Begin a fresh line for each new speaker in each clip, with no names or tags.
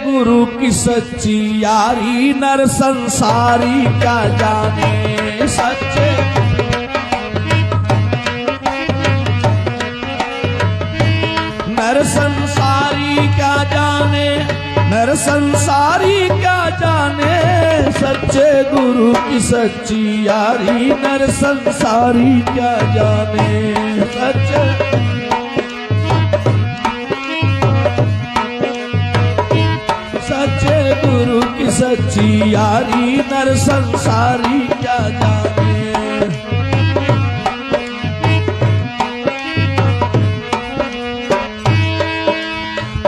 गुरु की सच्ची यारी नर संसारी क्या जाने। सच्चे नर संसारी क्या जाने, नर संसारी क्या जाने। सच्चे गुरु की सच्ची यारी नर संसारी क्या जाने। सच्चे सच्चे गुरु की सच्ची यारी नर संसारी क्या जाने।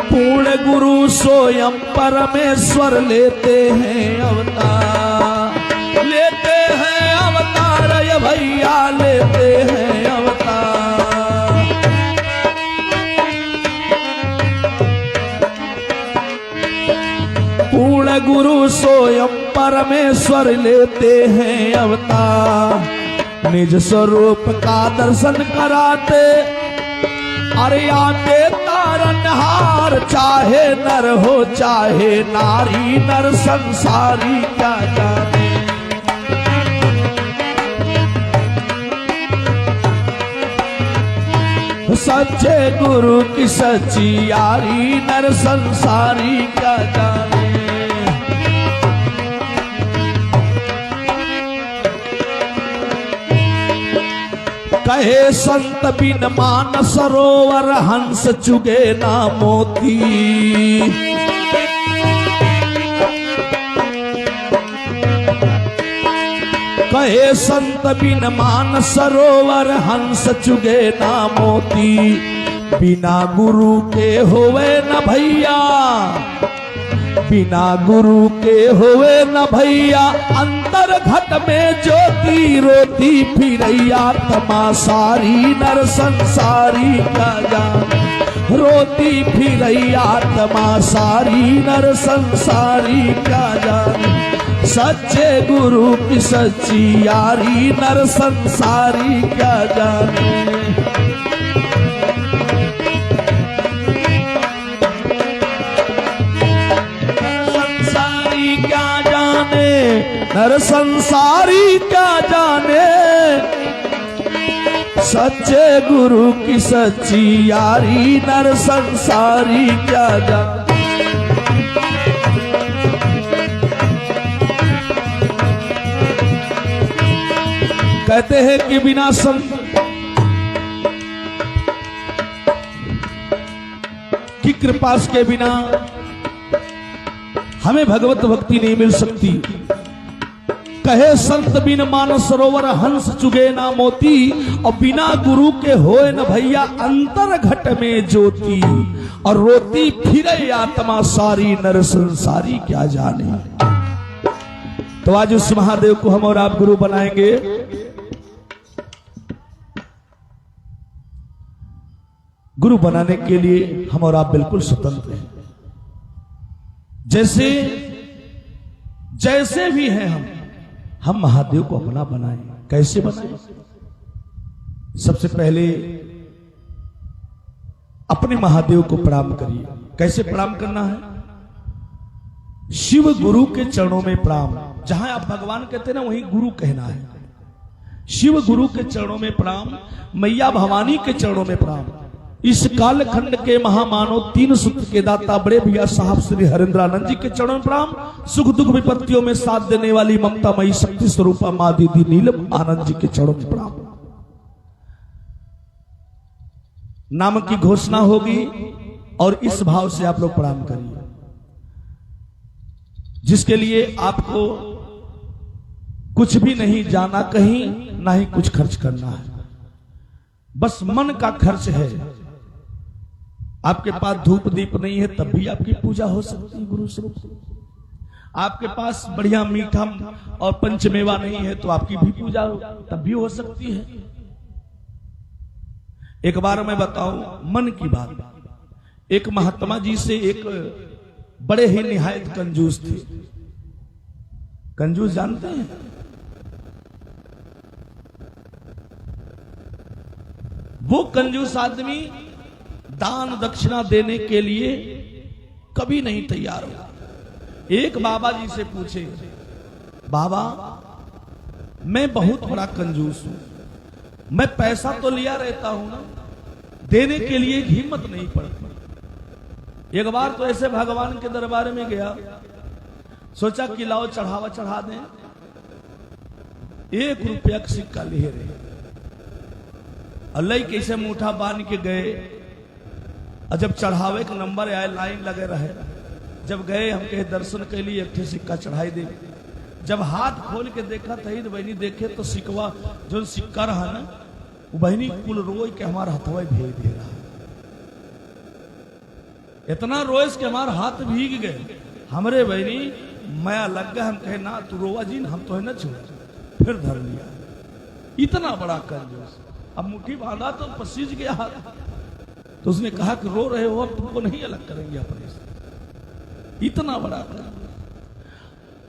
पूर्ण गुरु स्वयं परमेश्वर लेते हैं अवतार, लेते हैं अवतार ये भैया लेते हैं अवतार। पूर्ण गुरु स्वयं परमेश्वर लेते हैं अवतार। निज स्वरूप का दर्शन कराते अरे आते तारनहार। चाहे नर हो चाहे नारी नर संसारी क्या जाने। सच्चे गुरु की सच्ची यारी नर संसारी क्या जाने। कहे संत बिन मान सरोवर हंस चुगे ना मोती। कहे संत बिन मान सरोवर हंस चुगे ना मोती। बिना गुरु के होवे न भैया, बिना गुरु के होवे न भैया। अंतर घट में ज्योति रोती फिरैया तमासारी नर संसारी क्या जाने। रोती फिरैया तमासारी नर संसारी क्या जाने। सच्चे गुरु की सच्ची यारी नर संसारी क्या जाने। नर संसारी क्या जाने। सच्चे गुरु की सच्ची यारी नर संसारी क्या जाने। कहते हैं कि बिना संत की कृपा के बिना हमें भगवत भक्ति नहीं मिल सकती। कहे संत बिन मानस सरोवर हंस चुगे ना मोती। और बिना गुरु के होए न भैया अंतर घट में ज्योति। और रोती फिरे आत्मा सारी नर संसारी क्या जाने। तो आज उस महादेव को हम और आप गुरु बनाएंगे। गुरु बनाने के लिए हम और आप बिल्कुल स्वतंत्र हैं। जैसे जैसे भी हैं हम महादेव को अपना बनाएं। कैसे बनाएं? सबसे पहले अपने महादेव को प्रणाम करिए। कैसे प्रणाम करना है? शिव गुरु के चरणों में प्रणाम। जहां आप भगवान कहते हैं ना वहीं गुरु कहना है। शिव गुरु के चरणों में प्रणाम, मैया भवानी के चरणों में प्रणाम। इस कालखंड के महामानव तीन सूत्र के दाता बड़े भैया साहब श्री हरेंद्रानंद जी के चरणों में प्रणाम। सुख दुख विपत्तियों में साथ देने वाली ममता मई शक्ति स्वरूपा मां दीदी नीलम आनंद जी के चरणों में प्रणाम। नाम की घोषणा होगी और इस भाव से आप लोग प्रणाम करिए, जिसके लिए आपको कुछ भी नहीं जाना कहीं, ना ही कुछ खर्च करना है। बस मन का खर्च है। आपके पास धूप दीप नहीं है तब भी आपकी पूजा हो सकती है गुरु स्वरूप। आपके पास बढ़िया मीठा और पंचमेवा नहीं है तो आपकी भी पूजा तब भी हो सकती है। एक बार मैं बताऊं मन की बात। एक महात्मा जी से एक बड़े ही निहायत कंजूस थे। कंजूस जानते हैं? वो कंजूस आदमी दान दक्षिणा देने के लिए कभी नहीं तैयार हुआ। एक बाबा जी से पूछे, बाबा मैं बहुत बड़ा कंजूस हूं, मैं पैसा तो लिया रहता हूं ना, देने के लिए हिम्मत नहीं पड़ती। एक बार तो ऐसे भगवान के दरबार में गया, सोचा कि लाओ चढ़ावा चढ़ा दें, 1 रुपया का सिक्का ले रहे, अल्लाह कैसे मुठा बांध के गए, और जब चढ़ावे का नंबर आए लाइन लगे रहे, जब गए हम कहे दर्शन के लिए एक सिक्का चढ़ाई दे, जब हाथ खोल के देखा तही तो बहनी देखे तो सिक्का जो सिक्का रहा ना, वो बहनी कुल रोई के हमारा हथवा भेज दे रहा, इतना रोज के हमारे हाथ भीग गए। हमरे बहनी मैं लग गया, हम कहे ना तू रोवा जी हम तो है ना छोड़, फिर धर लिया। इतना बड़ा कंजूस, अब मुट्ठी बांधा तो पसीज गया हाथ, तो उसने कहा कि रो रहे हो अब तुमको नहीं अलग करेंगे अपने से, इतना बड़ा कंजूस।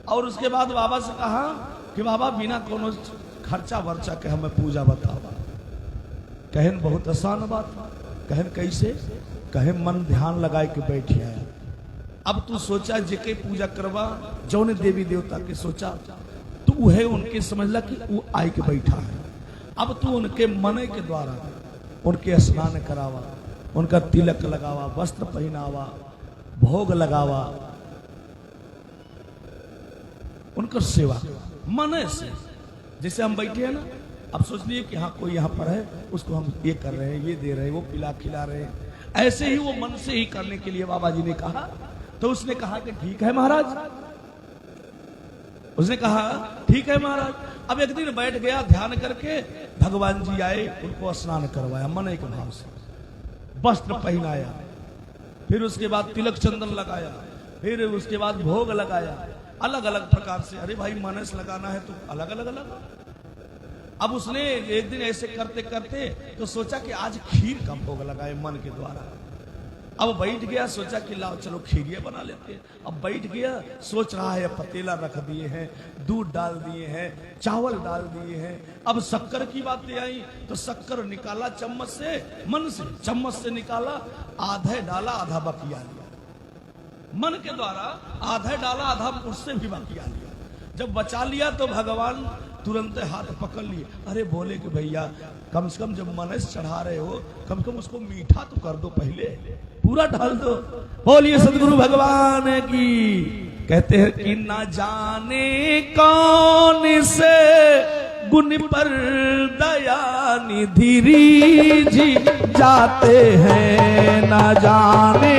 और उसके बाद बाबा से कहा कि बाबा बिना कोनो खर्चा वर्चा के हमें पूजा बतावा। कहन बहुत आसान बात, कहन कैसे, कहे मन ध्यान लगाए के बैठे आया। अब तू सोचा जेके पूजा करवा जौने देवी देवता के सोचा, तो वह उनके समझला कि वो आए के बैठा है। अब तू उनके मन के द्वारा उनके स्नान करावा, उनका तिलक लगावा, वस्त्र पहनावा, भोग लगावा, उनका सेवा मन से। जैसे हम बैठे हैं ना, अब सोच लिए कि हाँ कोई यहाँ पर है, उसको हम ये कर रहे हैं, ये दे रहे हैं, वो पिला खिला रहे हैं, ऐसे ही वो मन से ही करने के लिए बाबा जी ने कहा। तो उसने कहा कि ठीक है महाराज, उसने कहा ठीक है महाराज। अब एक दिन बैठ गया ध्यान करके, भगवान जी आए, उनको स्नान करवाया मन के भाव से, वस्त्र पहनाया, फिर उसके बाद तिलक चंदन लगाया, फिर उसके बाद भोग लगाया, अलग अलग प्रकार से। अरे भाई मनस लगाना है तो अलग अलग अलग। अब उसने एक दिन ऐसे करते करते तो सोचा कि आज खीर का भोग लगाए मन के द्वारा। अब बैठ गया, सोचा कि लाओ चलो खीरिया बना लेते हैं। अब बैठ गया, सोच रहा है पतीला रख दिए हैं, दूध डाल दिए हैं, चावल डाल दिए हैं। अब शक्कर की बातें आई तो शक्कर निकाला चम्मच से, मन से चम्मच से निकाला, आधे डाला आधा बकिया लिया, मन के द्वारा आधा डाला आधा उससे भी बकिया लिया। जब बचा लिया तो भगवान तुरंत हाथ पकड़ लिए। अरे बोले कि भैया कम से कम जब मनस चढ़ा रहे हो, कम से कम उसको मीठा तो कर दो, पहले पूरा डाल दो। बोलिए सदगुरु भगवान की। कहते हैं कि ना जाने कौन से गुण पर दया निधि जी जाते हैं, ना जाने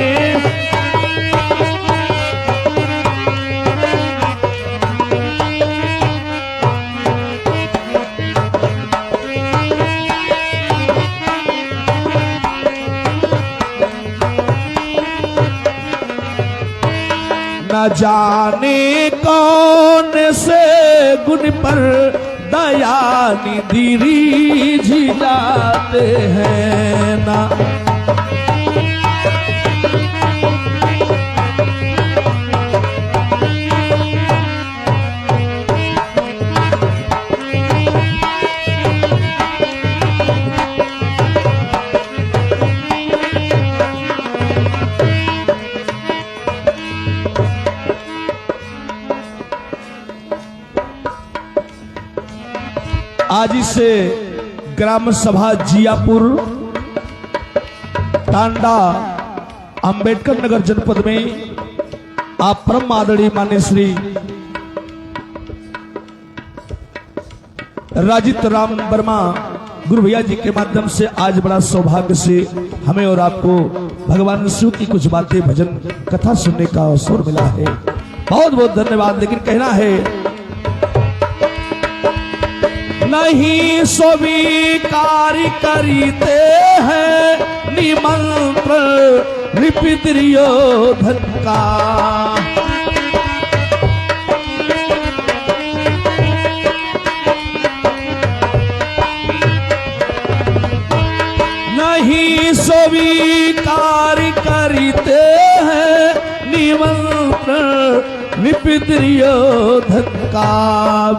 न जाने कौन से गुण पर दया निधि जी जाते हैं ना। आज से ग्राम सभा जियापुर टांडा अंबेडकर नगर जनपद में आप परम आदरणीय मान्य श्री राजित राम वर्मा गुरु भैया जी के माध्यम से आज बड़ा सौभाग्य से हमें और आपको भगवान शिव की कुछ बातें भजन कथा सुनने का अवसर मिला है। बहुत बहुत धन्यवाद। लेकिन कहना है नहीं स्वीकार करते हैं निमंत्रण रिपिद्रियोधन का, नहीं स्वीकार करते हैं निमंत्रण रिपिद्रियोधन का।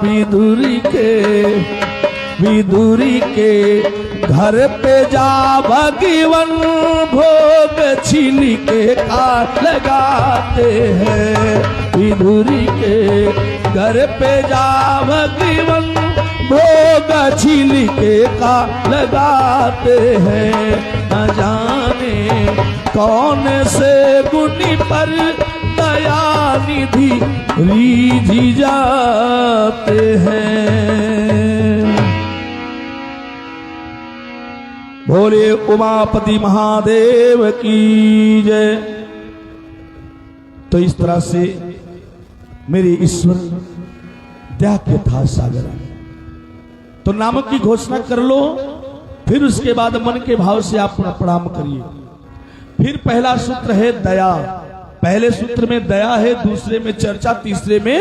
विदुर के विदुरी के घर पे जा भगवन भोग छीन के खा लगाते हैं। विदुरी के घर पे जा भगवन भोग छीन के खा लगाते हैं। न जाने कौन से गुनी पर दया निधि रीझी जाते हैं। बोले उमापति महादेव की जय। तो इस तरह से मेरे ईश्वर दया के था सागर। तो नाम की घोषणा कर लो, फिर उसके बाद मन के भाव से आप प्रणाम करिए। फिर पहला सूत्र है दया। पहले सूत्र में दया है, दूसरे में चर्चा, तीसरे में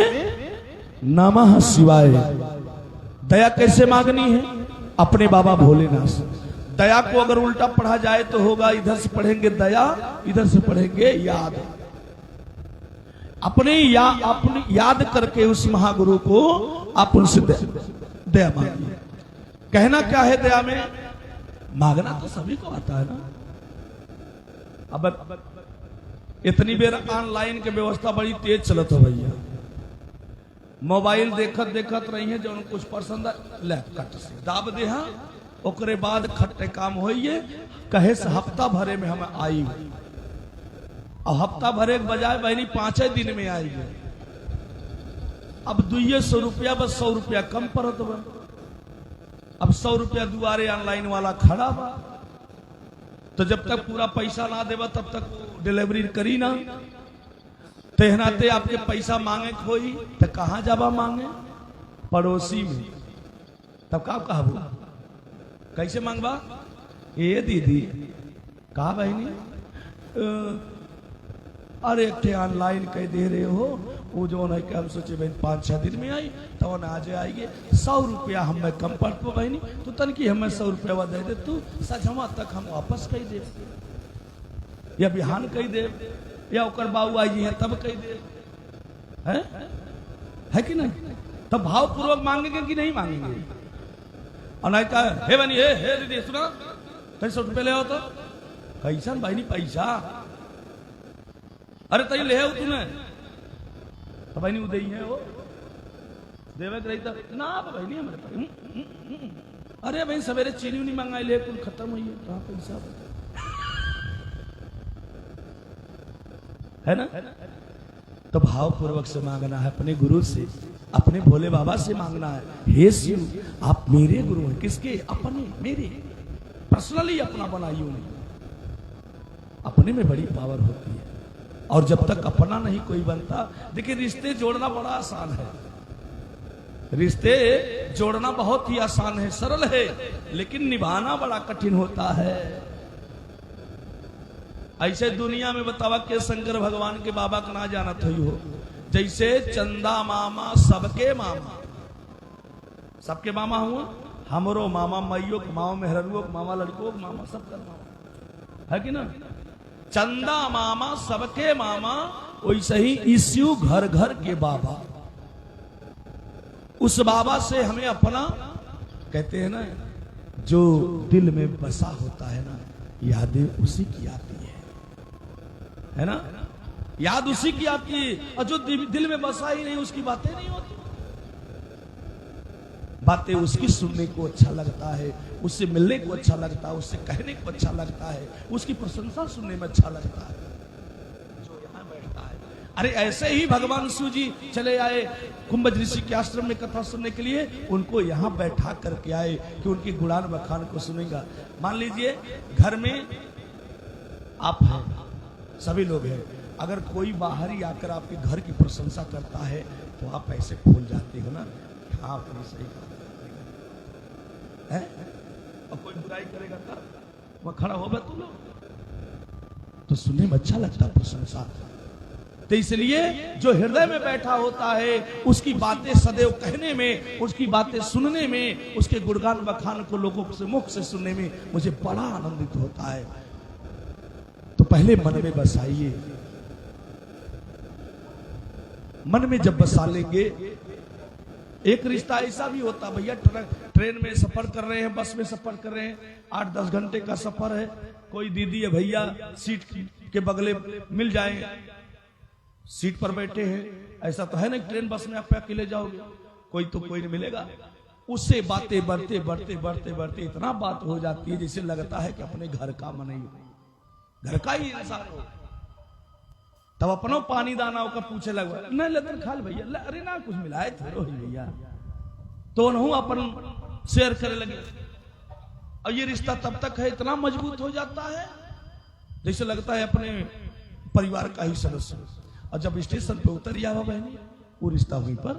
नमः शिवाय। दया कैसे मांगनी है? अपने बाबा भोलेनाथ से। दया को अगर उल्टा पढ़ा जाए तो होगा, इधर से पढ़ेंगे दया, इधर से पढ़ेंगे याद। अपने याद करके उस महागुरु को आप उनसे दया मांगिए। कहना क्या है दया में? मांगना तो सभी को आता है ना। अब इतनी बेर ऑनलाइन के व्यवस्था बड़ी तेज चलत हो भैया। मोबाइल देखत देखत रही है, जो कुछ पसंद ले कट से दाब दे, ओकरे बाद खट्टे काम होइए। कहे से हफ्ता भरे में हम आई, और हफ्ता भरे के बजाय बहनी 5 दिन में आई। अब 200 रुपया, बस 100 रुपया कम पड़त बा। अब 100 रुपया दुआरे ऑनलाइन वाला खड़ा बा। तो जब तक पूरा पैसा ना देवा तब तक डिलीवरी करी ना। तेहनाते आपके पैसा मांगे खोई तो कहां जाबा मांगे? पड़ोसी में। तब का कहबू? कैसे मांगबा? ये दीदी कहा बहनी, अरे एक ऑनलाइन कह दे रहे हो, वो जो है कि हम सोचे बहन 5-6 दिन में आई, तो आज आइए 100 रुपया हमें कम पड़तो बहनी, तो तनकी हमें 100 रुपया दे दे, तू सजमा तक हम वापस कही दे, या बिहान कही दे, या ओकर बाबू आई है तब कही दे। है कि नहीं? तब भाव पूर्वक मांगेंगे कि नहीं मांगेंगे? और नहीं कहा हे बहनी, हे दीदी सुना, 100 रुपये ले आओ तो कैसा बहनी पैसा? अरे तई ले हो तूने तो बहनी उदय है वो देवे रही था ना बहनी हमारे पास। अरे भाई सवेरे चीनी नहीं मंगाई ले, कुल खत्म हुई है, कहाँ पैसा है ना? तो भाव पूर्वक से मांगना है, अपने गुरु से, अपने भोले बाबा से मांगना है। हे शिव, आप मेरे गुरु हैं। किसके? अपने, मेरे, पर्सनली अपना बनाइए। अपने में बड़ी पावर होती है। और जब तक अपना नहीं कोई बनता, देखिए रिश्ते जोड़ना बड़ा आसान है, रिश्ते जोड़ना बहुत ही आसान है, सरल है, लेकिन निभाना बड़ा कठिन होता है। ऐसे दुनिया में बतावा के शंकर भगवान के बाबा का ना जानत हुई हो, जैसे चंदा मामा सबके मामा, सबके मामा हुआ, हमरो मामा, मैयो के मामा, मेहरुओ के मामा, लड़कों के मामा, सबका मामा है कि ना? चंदा मामा सबके मामा, वैसे ही ईश्यू घर घर के बाबा। उस बाबा से हमें अपना, कहते हैं ना, जो दिल में बसा होता है ना, यादें उसी की आती है ना? याद उसी की आती है, और जो दिल में बसा ही नहीं उसकी बातें नहीं होती। बातें उसकी सुनने को अच्छा लगता है, उससे मिलने को अच्छा लगता है, उससे कहने को अच्छा लगता है, उसकी प्रशंसा सुनने में अच्छा लगता है, जो यहाँ बैठता है। अरे ऐसे ही भगवान शिव जी चले आए कुंभज ऋषि के आश्रम में कथा सुनने के लिए, उनको यहाँ बैठा करके आए कि उनकी गुणान बखान को सुनेगा। मान लीजिए घर में आप हैं, सभी लोग हैं, अगर कोई बाहर ही आकर आपके घर की प्रशंसा करता है तो आप ऐसे फूल जाते हो ना, हाँ अपनी सही है। और कोई बुराई करेगा तब वह खड़ा होगा, तुम लोग तो सुनने में अच्छा लगता है प्रशंसा। तो इसलिए जो हृदय में बैठा होता है उसकी बातें सदैव कहने में, उसकी बातें सुनने में, उसके गुणगान बखान को लोगों से मुख से सुनने में मुझे बड़ा आनंदित होता है। तो पहले मन में बसाइए, मन में जब बसा लेंगे, एक रिश्ता ऐसा भी होता भैया, ट्रेन में सफर कर रहे हैं, बस में सफर कर रहे हैं, 8-10 घंटे का सफर है, कोई दीदी या भैया सीट के बगले मिल जाए, सीट पर बैठे हैं, ऐसा तो है ना ट्रेन बस में आप अकेले जाओगे, कोई नहीं मिलेगा। उससे बातें बढ़ते बढ़ते बढ़ते बढ़ते इतना बात हो जाती है जैसे लगता है कि अपने घर का मन ही घर का ही इंसान हो। तब अपनो पानी दाना का पूछे लगा, नहीं लेते खाल भैया, अरे ना कुछ मिलाए थे भैया, तो उन्होंने अपन शेयर करे लगे। और ये रिश्ता तब तक है इतना मजबूत हो जाता है जैसे लगता है अपने परिवार का ही सदस्य। और जब स्टेशन पे उतर जाओ बहनी, वो रिश्ता वहीं पर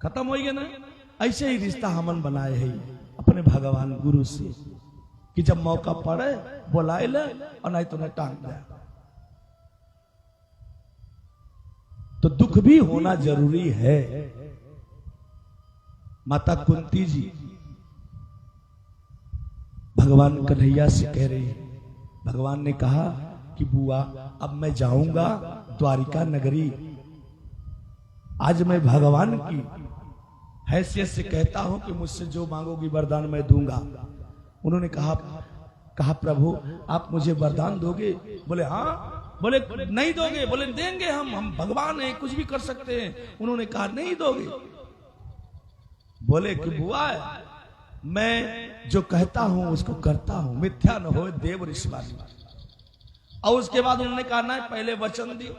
खत्म हो गया ना। ऐसे ही रिश्ता हमन बनाए है अपने भगवान गुरु से कि जब मौका पड़े बुलाए ले और नहीं तो न टांग दे। तो दुख भी होना जरूरी है। माता कुंती जी भगवान कन्हैया से कह रही है, भगवान ने कहा कि बुआ अब मैं जाऊंगा द्वारिका नगरी, आज मैं भगवान की हैसियत से कहता हूं कि मुझसे जो मांगोगी वरदान मैं दूंगा। उन्होंने कहा प्रभु आप मुझे वरदान दोगे? बोले हाँ। बोले नहीं दोगे? बोले देंगे, हम भगवान हैं, कुछ भी कर सकते हैं। उन्होंने कहा नहीं दोगे? बोले कि बुआ मैं जो कहता हूं उसको करता हूं, मिथ्या न हो देव ऋषिवाणी। और उसके बाद उन्होंने कहा ना पहले वचन दियो,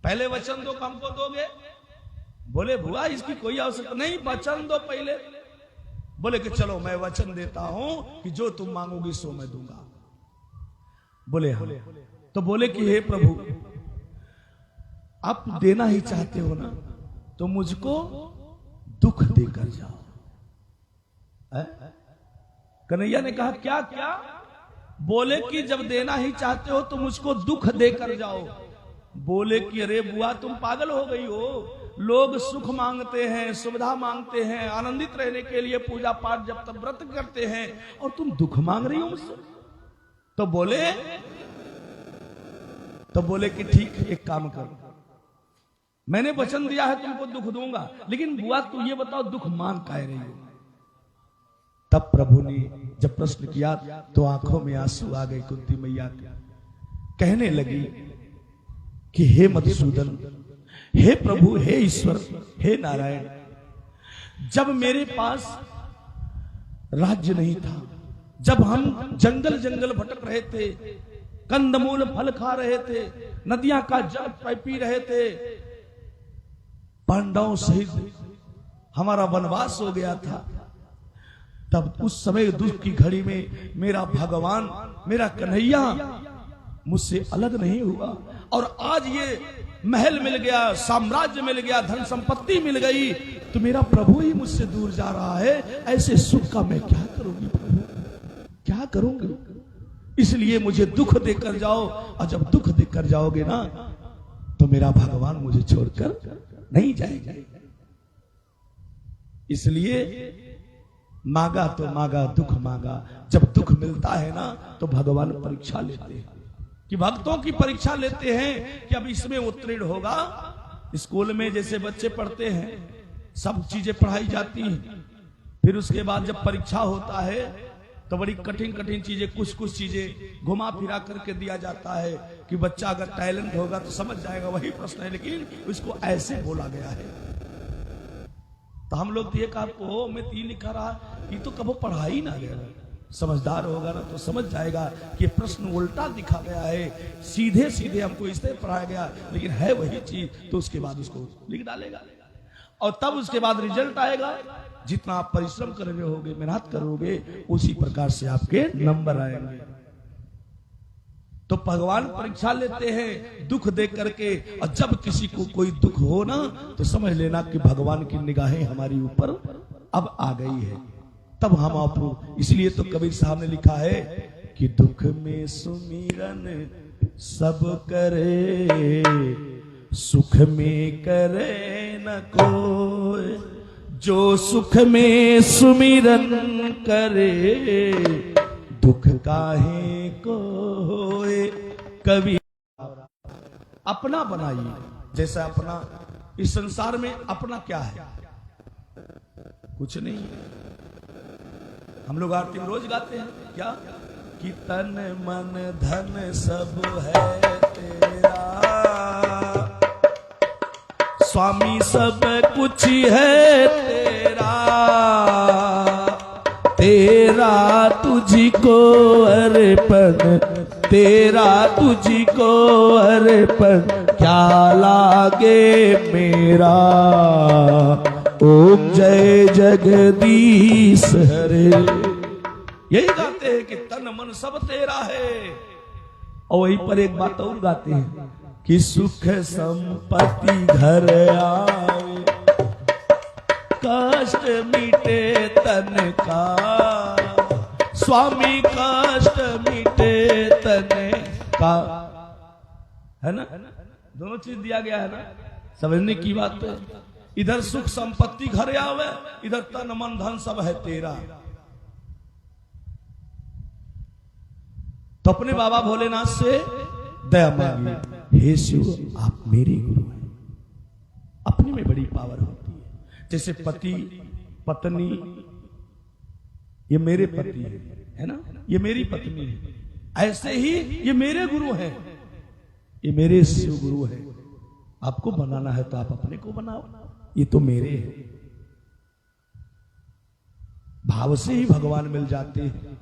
पहले वचन दो हमको दोगे। बोले बुआ इसकी कोई आवश्यकता नहीं, वचन दो पहले। बोले कि चलो मैं वचन देता हूं कि जो तुम मांगोगी सो मैं दूंगा। बोले हाँ। तो बोले कि हे प्रभु आप देना ही चाहते हो ना, तो मुझको दुख देकर जाओ। कन्हैया ने कहा क्या क्या? बोले कि जब देना ही चाहते हो तो मुझको दुख देकर जाओ। बोले कि अरे बुआ तुम पागल हो गई हो, लोग सुख मांगते हैं, सुविधा मांगते हैं, आनंदित रहने के लिए पूजा पाठ जब तक व्रत करते हैं, और तुम दुख मांग रही हो मुझसे। तो बोले कि ठीक एक काम करो, मैंने वचन दिया है तुमको दुख दूंगा, लेकिन बुआ तू ये बताओ दुख मांग काहे रही हो? तब प्रभु ने जब प्रश्न किया तो आंखों में आंसू आ गए कुंती मैया के। कहने लगी कि हे मधुसूदन, हे प्रभु, हे ईश्वर, हे नारायण, जब मेरे पास राज्य नहीं था, जब हम जंगल जंगल भटक रहे थे, कंदमूल फल खा रहे थे, नदियां का जल पी रहे थे, पांडवों सहित हमारा वनवास हो गया था, तब उस समय दुख की घड़ी में मेरा भगवान, मेरा कन्हैया मुझसे अलग नहीं हुआ, और आज ये महल मिल गया, साम्राज्य मिल गया, धन संपत्ति मिल गई, तो मेरा प्रभु ही मुझसे दूर जा रहा है। ऐसे सुख का मैं क्या करूंगी प्रभु, क्या करूंगी? इसलिए मुझे दुख देकर जाओ, और जब दुख देकर जाओगे ना तो मेरा भगवान मुझे छोड़कर नहीं जाएगा। इसलिए मांगा तो मांगा, दुख मांगा। जब दुख मिलता है ना तो भगवान परीक्षा लेते हैं, कि भक्तों की परीक्षा लेते हैं कि अब इसमें उत्तीर्ण होगा। स्कूल में जैसे बच्चे पढ़ते हैं, सब चीजें पढ़ाई जाती हैं, फिर उसके बाद जब परीक्षा होता है तो बड़ी कठिन कठिन चीजें, कुछ कुछ चीजें घुमा फिरा करके दिया जाता है कि बच्चा अगर टैलेंट होगा तो समझ जाएगा, वही प्रश्न है, लेकिन उसको ऐसे बोला गया है। तो हम लोग ये कहा मैं तीन लिखा रहा, ये तो कभी पढ़ाई ना गया। समझदार होगा ना तो समझ जाएगा कि प्रश्न उल्टा दिखा गया है, सीधे सीधे हमको इससे पढ़ाया गया, लेकिन है वही चीज, तो उसके बाद उसको लिख डालेगा, और तब उसके बाद रिजल्ट आएगा। जितना आप परिश्रम कर रहे होगे, मेहनत करोगे, उसी प्रकार से आपके नंबर आएंगे। तो भगवान परीक्षा लेते हैं दुख दे करके, और जब किसी को कोई दुख हो ना तो समझ लेना कि भगवान की निगाहें हमारी ऊपर अब आ गई है, तब हम आप। इसलिए तो कबीर साहब ने लिखा है कि दुख में सुमिरन सब करे, सुख में करे न कोई, जो सुख में सुमिरन करे, दुख काहे को होए। कवि अपना बनाइए, जैसा अपना इस संसार में अपना क्या है? कुछ नहीं है। हम लोग आरती में रोज गाते हैं क्या कि तन मन धन सब है तेरा, स्वामी सब कुछ है तेरा, तेरा तुझको अर्पण, तेरा तुझको अर्पण, क्या लागे मेरा। ओम जय जगदीश हरे। यही गाते हैं कि तन मन सब तेरा है। और वहीं पर एक बात और गाते हैं कि सुख संपत्ति घर आए, कष्ट मिटे तन का, स्वामी कष्ट मिटे तन का, है ना। दोनों चीज दिया गया है ना, समझने की बात है। इधर सुख संपत्ति घर आवे, इधर तन मन धन सब है तेरा। तो अपने बाबा भोलेनाथ से दया मांगी, हे शिव आप मेरे गुरु हैं। अपने में बड़ी पावर होती है। जैसे पति पत्नी, ये मेरे पति है ना, ये मेरी पत्नी है, ऐसे ही ये मेरे गुरु हैं, ये मेरे शिव गुरु हैं। आपको बनाना है तो आप अपने को बनाओ, ये तो मेरे हैं। भाव से ही भगवान मिल जाते हैं।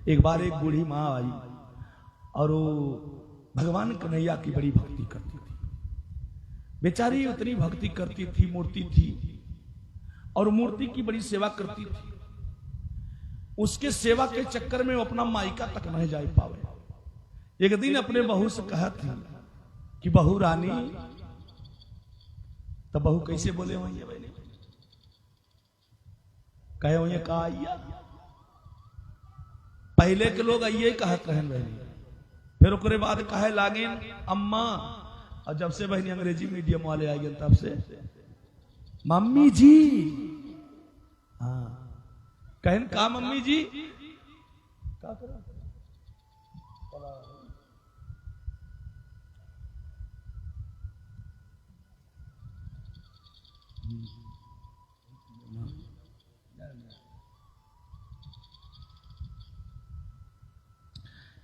एक बार एक बूढ़ी माँ आई और वो भगवान कन्हैया की बड़ी भक्ति करती थी। बेचारी उतनी भक्ति करती थी, मूर्ति थी और मूर्ति की बड़ी सेवा करती थी। उसके सेवा के चक्कर में वो अपना मायका तक नहीं जा पावे। एक दिन अपने बहू से कहा थी कि बहू रानी, तो बहू कैसे बोले वही बहनी, कहे वही कहा आइया। पहले के लोग आइए कहते रहे बहनी, फिर उसके बाद कहे लागे अम्मा, और जब से बहनी अंग्रेजी मीडियम वाले आए तब से मम्मी जी। हाँ कहन का मम्मी जी का करा?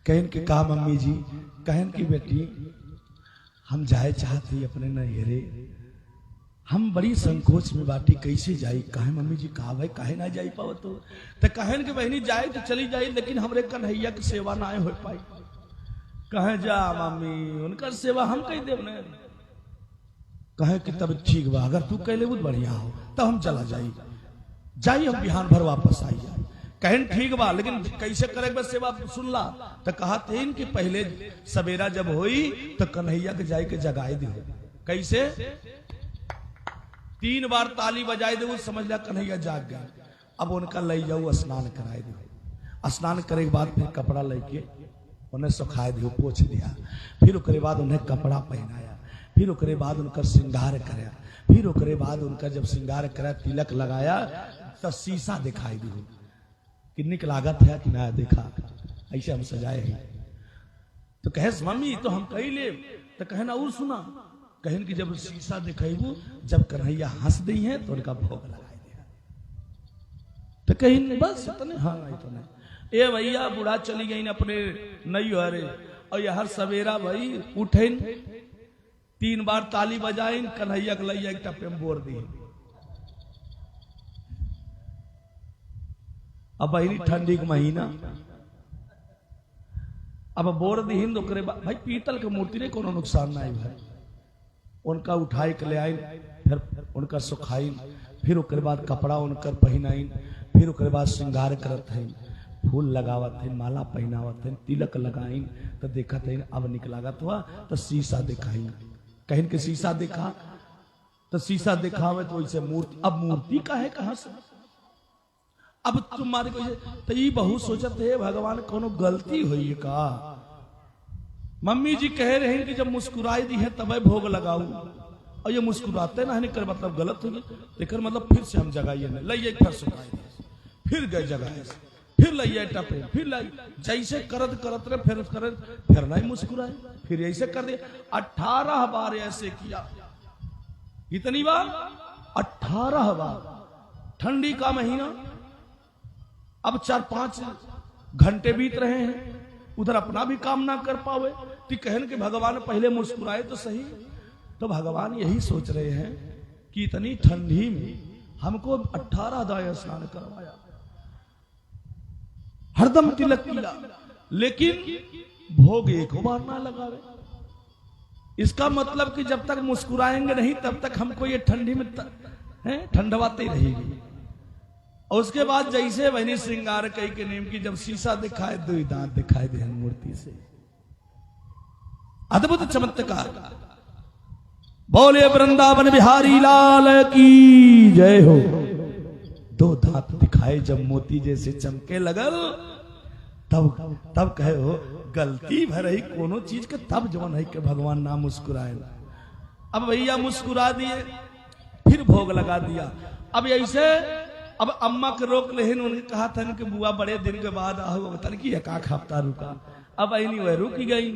कहन के कहा मम्मी जी, कहन की बेटी हम जाए चाहती अपने नहरे, हम बड़ी संकोच में बाटी, कैसे जाई? कहे मम्मी जी कहा भाई काहे ना जाई पाओ तो कहन के बहनी जाए तो चली जाई, लेकिन हमरे कन्हैया की सेवा ना हो पाई। कहे जा मम्मी उनका सेवा हम कह देव ने। कहे कि तब ठीक बा, अगर तू कह ले बहुत बढ़िया हो तब हम चला जाई हम बिहान भर वापस आई जाए। कहन ठीक बा, लेकिन कैसे करे सेवा सुन ला। तो कहा थे कि पहले सवेरा जब होई तो कन्हैया के जाए के जगाए दे। कैसे? 3 बार ताली बजाए दे, समझ लिया कन्हैया जाग गए। अब उनका ले जाओ स्नान कराए दे। स्नान करे के बाद फिर कपड़ा लेके उन्हें सुखाए दियो, पोछ दिया। फिर उसके बाद उन्हें कपड़ा पहनाया, फिर उसके बाद उनका श्रृंगार कराया, फिर उसके बाद उनका जब श्रृंगार कराया तिलक लगाया तो शीशा दिखाई दियो कितनी लागत है कि ना देखा, ऐसे हम सजाए हैं। तो कहे मम्मी तो हम कही ले, तो कहे ना और सुना, कहन कि जब शीशा दिखाईबू, जब कन्हैया हंस दी है तो उनका भोग लगाई दिया। तो कहीं बस इतने, हाँ इतने। ए भैया बूढ़ा चली गई अपने नहीं हरे, और ये हर सवेरा भाई उठे 3 बार ताली बजाए, कन्हैया के लैया एक टप्पे में बोर दी। अब बहनी ठंडी का महीना, अब बोर दीन ओकरे भाई पीतल के मूर्ति ने कोनो नुकसान नहीं भाई। उनका उठाई के ले आई, फिर उनका सुखाई, फिर उसके बाद कपड़ा उनकर पहनाई, फिर उसके बाद श्रृंगार करत है, फूल लगावत है, माला पहनावत है, तिलक लगाई। तो देखत है अब निकलागत हुआ तो शीशा दिखाई। कहीं के शीशा देखा तो शीशा दिखावे तो वैसे मूर्ति। अब मूर्ति का है कहां से? अब तुम्हारे को तो ये बहुत सोचत है भगवान कोनो गलती हुई का। मम्मी जी कह रहे हैं कि जब मुस्कुराई दी है तब भोग लगाऊ, और ये मुस्कुराते ना कर मतलब गलत हो गया। लेकर मतलब फिर से हम जगाइए नहीं लइए, फिर सुखाई फिर गए जगाए, फिर लइए टपे, फिर लाई जैसे करत करत रहे, फिर नहीं मुस्कुराए, फिर ऐसे कर दिया। 18 बार ऐसे किया। कितनी बार? 18 बार। ठंडी का महीना, अब 4-5 घंटे बीत रहे हैं, उधर अपना भी काम ना कर पावे, तो कहन के भगवान पहले मुस्कुराए तो सही। तो भगवान यही सोच रहे हैं कि इतनी ठंडी में हमको 18 दाय स्नान करवाया, हरदम तिलक किया, लेकिन भोग एक बार ना लगावे। इसका मतलब कि जब तक मुस्कुराएंगे नहीं तब तक हमको ये ठंडी में ठंडवाती रहेगी। और उसके बाद जैसे बहनी श्रृंगार कई के नेम की जब शीशा दिखाए, 2 दांत दिखाई दे मूर्ति से, अद्भुत चमत्कार। बोले वृंदावन बिहारी लाल की जय हो। 2 दांत दिखाए जब मोती जैसे चमके लगल, तब कहे हो गलती भरही कोनो चीज के, तब जवन है कि भगवान ना मुस्कुराए। अब भैया मुस्कुरा दिए, फिर भोग लगा दिया। अब ऐसे अब अम्मा के रोक लेहिन, उन्हें कहा था कि बुआ बड़े दिन के बाद आओ, बता कि 1 हफ्ता रुका। अब ऐनी वह रुक गई।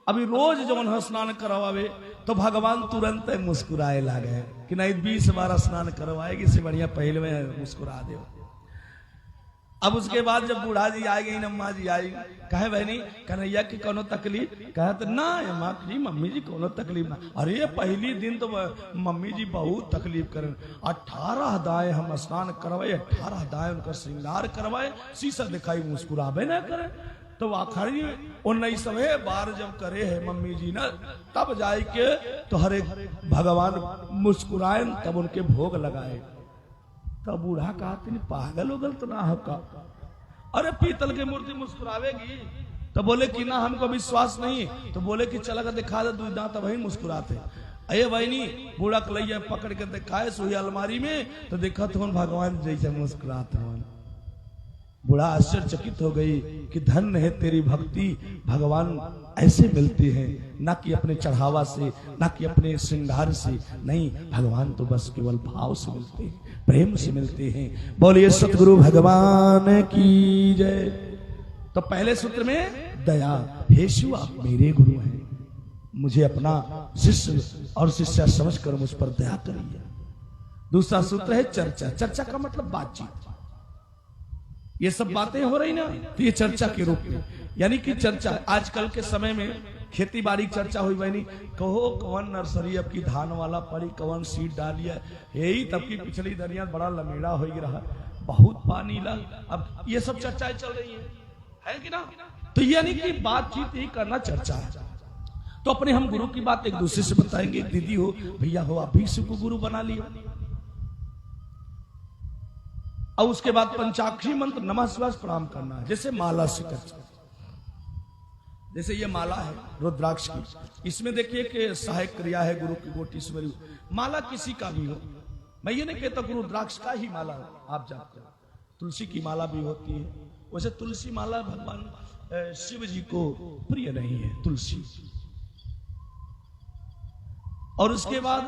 अभी रोज जवन स्नान करवावे तो भगवान तुरंत मुस्कुराए लागे कि नहीं 20 बार स्नान करवाएगी, इससे बढ़िया पहले में मुस्कुरा दे। अब उसके बाद जब बूढ़ा जी आ गई, अम्मा जी आई, कहे बहनी कन्हैया की कोनो तकलीफ? कहे तो ना अम्मा जी, मम्मी जी कोनो तकलीफ ना। अरे पहली दिन तो मम्मी जी बहुत तकलीफ करें, 18 दाएं हम स्नान करवाए, 18 दाएं उनका श्रृंगार करवाए, शीशा दिखाई मुस्कुरावे ना करे। तो आखिरी 19वें बार जब करे है मम्मी जी ना, तब जाए के तो हर एक भगवान मुस्कुराए, तब उनके भोग लगाए। तो बूढ़ा कहा नहीं पागल उगल तो ना होगा, अरे पीतल की मूर्ति मुस्कुरावेगी? तो बोले कि ना हमको विश्वास नहीं। तो बोले कि चला कर दिखा दे 2 दांत, वही मुस्कुराते। अये बहनी बूढ़ा कलैया पकड़ के दिखाए सुई अलमारी में, तो देखा तो भगवान जैसे मुस्कुराते हो। बूढ़ा आश्चर्यचकित हो गई कि धन्य है तेरी भक्ति, भगवान ऐसे मिलते हैं, ना कि अपने चढ़ावा से, ना कि अपने श्रृंगार से, नहीं, भगवान तो बस केवल भाव से मिलते हैं, प्रेम से मिलते हैं। बोलिए सतगुरु भगवान की जय। तो पहले सूत्र में दया, हे शिव आप मेरे गुरु हैं, मुझे अपना शिष्य और शिष्या समझकर मुझ पर दया करिए। दूसरा सूत्र है चर्चा। चर्चा का मतलब बातचीत। ये सब बातें हो रही ना, तो ये चर्चा के रूप में, यानी कि चर्चा। आजकल के समय में खेती बाड़ी चर्चा हुई बहनी, कहो कौन नर्सरी अब की धान वाला पड़ी, कौन सीड डालिया, यही तब की पिछली दरिया बड़ा लमेड़ा हो रहा, बहुत पानी ला, अब ये सब चर्चाएं चल रही है कि ना। तो यानी कि बातचीत ही करना चर्चा है। तो अपने हम गुरु की बात एक दूसरे से बताएंगे। दीदी हो, भैया हो, आप भी शिव को गुरु बना लिया। और उसके बाद पंचाक्षरी मंत्र नमः शिवाय प्रणाम करना है। जैसे माला से करना, जैसे ये माला है रुद्राक्ष की, इसमें देखिए कि सहायक क्रिया है गुरु की गोटी स्मरी। माला किसी का भी हो, मैं ये नहीं कहता कि रुद्राक्ष का ही माला हो, आप जानते हो तुलसी की माला भी होती है। वैसे तुलसी माला भगवान शिव जी को प्रिय नहीं है तुलसी। और उसके बाद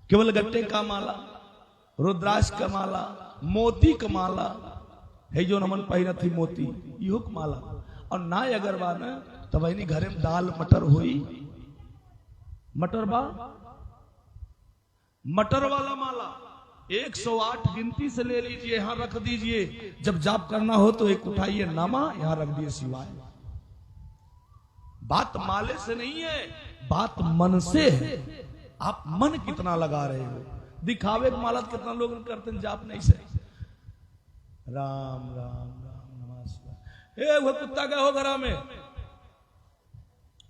केवल गट्टे का माला, रुद्राक्ष का माला, मोती का माला है जो नमन पहिना थी मोती, इहो का माला। और ना अगर बा न तो बहनी घरे में दाल मटर हुई, मटर बा, मटर वाला माला 108 गिनती से ले लीजिए, यहां रख दीजिए। जब जाप करना हो तो एक उठाइए नामा, यहां रख दिए शिवाय। बात माले से नहीं है, बात मन से है। आप मन कितना लगा रहे हो। दिखावे माला कितना लोग करते हैं, जाप नहीं से राम राम राम नमः। वो कुत्ता क्या हो घरा में,